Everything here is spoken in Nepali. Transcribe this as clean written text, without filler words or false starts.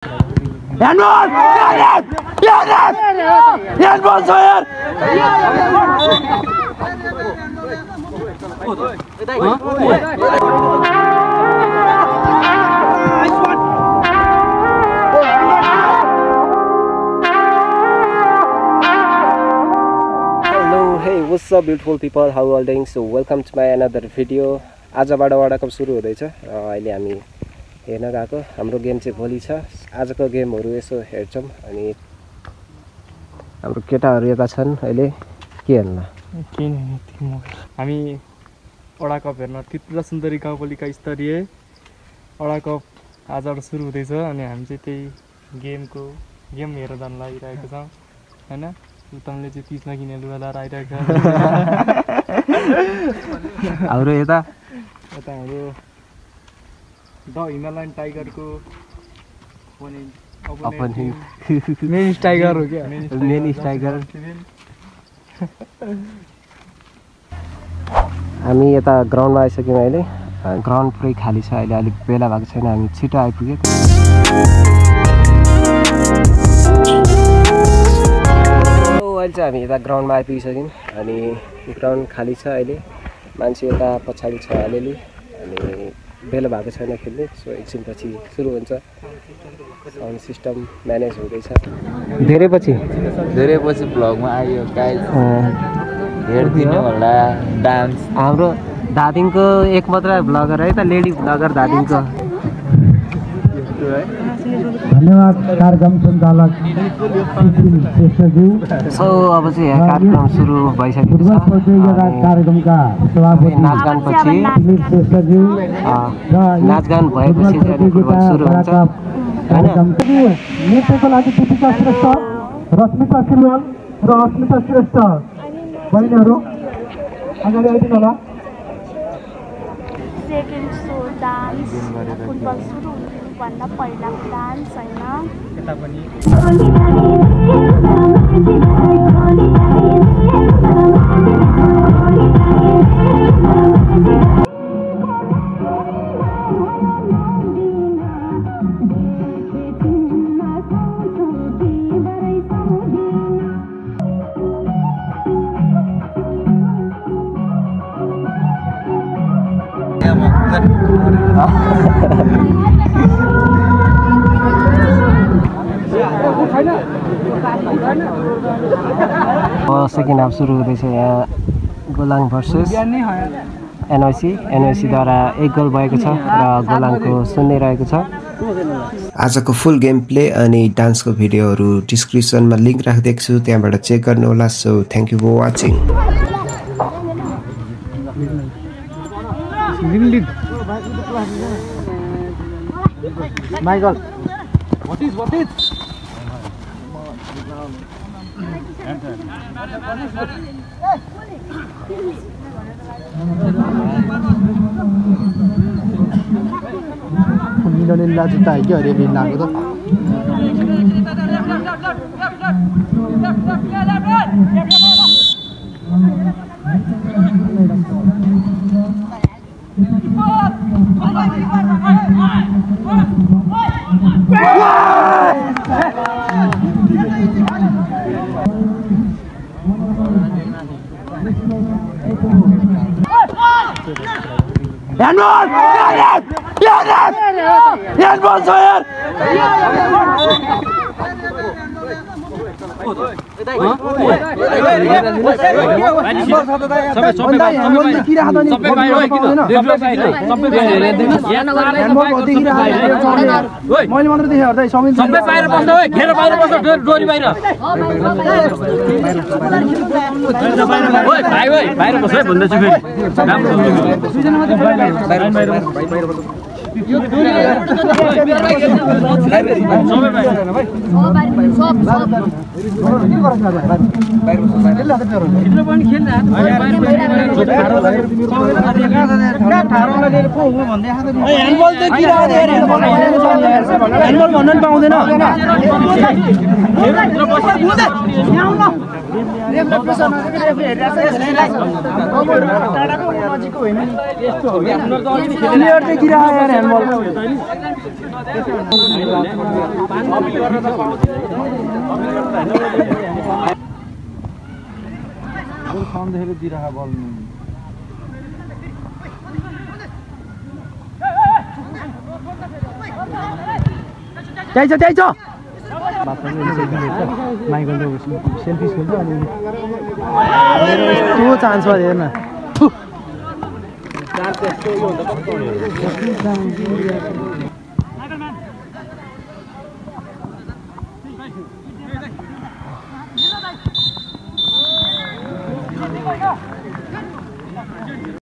Handball! Handball छ यार! Hello, hey, what's up beautiful people, how are you all doing? So welcome to my another video. आजबाट वर्ल्ड कप सुरु हुँदैछ। अहिले हामी हेर्न गएको हाम्रो गेम चाहिँ भोलि छ। आजको गेमहरु यसो हेर्छौं अनि हाम्रो केटाहरु यता छन् अहिले के हेर्न हामी वडा कप हेर्न त्रिपुरा सुन्दरी गाउँपालिका स्तरीय वडा कप आजबाट सुरु हुँदैछ अनि हामी चाहिँ त्यही गेम हेरेर जान लागिरहेको छौं हैन। उताले चाहिँ पिचमा किने लुगा लाएर आइरहेको छ। हाम्रो यता हाम्रो द हिमालयन टाइगरको मेन टाइगर हो क्या? Main tiger. हामी यता ग्राउन्डमा आइसक्यौं अहिले। ग्राउन्ड पुरै खाली छ अहिले, अलि बेला भएको छैन, हामी छिटो आइपुग्यौं। अहिले चाहिँ हामी यता ग्राउन्डमा आइपुगिसक्यौं अनि ग्राउन्ड खाली छ अहिले, मान्छे यता पछाडि छ अलिअलि अनि बेला भएको छैन खेल्ने। सो एकछिनपछि सुरु हुन्छ। साउन्ड सिस्टम म्यानेज हुँदैछ। धेरै पछि ब्लगमा आयो गाइस, हेर्दिनु होला डान्स। हाम्रो दादिङको एक मात्र ब्लगर है त, लेडी ब्लगर दादिङको। धन्यवाद कार्यक्रम सञ्चालक श्रेष्ठज्यू। सो अब चाहिँ यहाँ कार्यक्रम सुरु भइसकेको छ। कार्यक्रमका सभापति नाचगान पछि श्रेष्ठज्यू नाचगान भएपछि फुटबल सुरु हुन्छ। नृत्यको लागि दीपिका श्रेष्ठ, रश्मिता सिलवाल र अस्मिता श्रेष्ठ बहिनीहरू अगाडि आइदिनु होला। सेकेन्ड सो डान्स फुटबल सुरु भन्दा पहिलाको डान्स हैन। यता पनि सेकेन्ड हाफ सुरु हुँदैछ। यहाँ गोलाङ भर्सेस एनओसी द्वारा 1 गोल भएको छ र गोलाङको 0 रहेको छ। आजको फुल गेम प्ले अनि डान्सको भिडियोहरू डिस्क्रिप्सनमा लिंक राखिदिएको छु, त्यहाँबाट चेक गर्नु होला। So thank you for watching. Michael what is मिलोनिल्ला जुत्ता है क्या? अरे बिल्लाको त Handball छ यार! मैले मात्र देखेँ हर्दै सबै बाहिर बस्छ ओइ, घेर बाहिर बस्छ, डोरी बाहिर। ओइ भाइ ओइ बाहिर बस्छ है भन्दै छु फेरि। राम्रो त्यही छ माइकल सेल्फी खेल्छ अनि यस्तो चान्स भयो हेर्न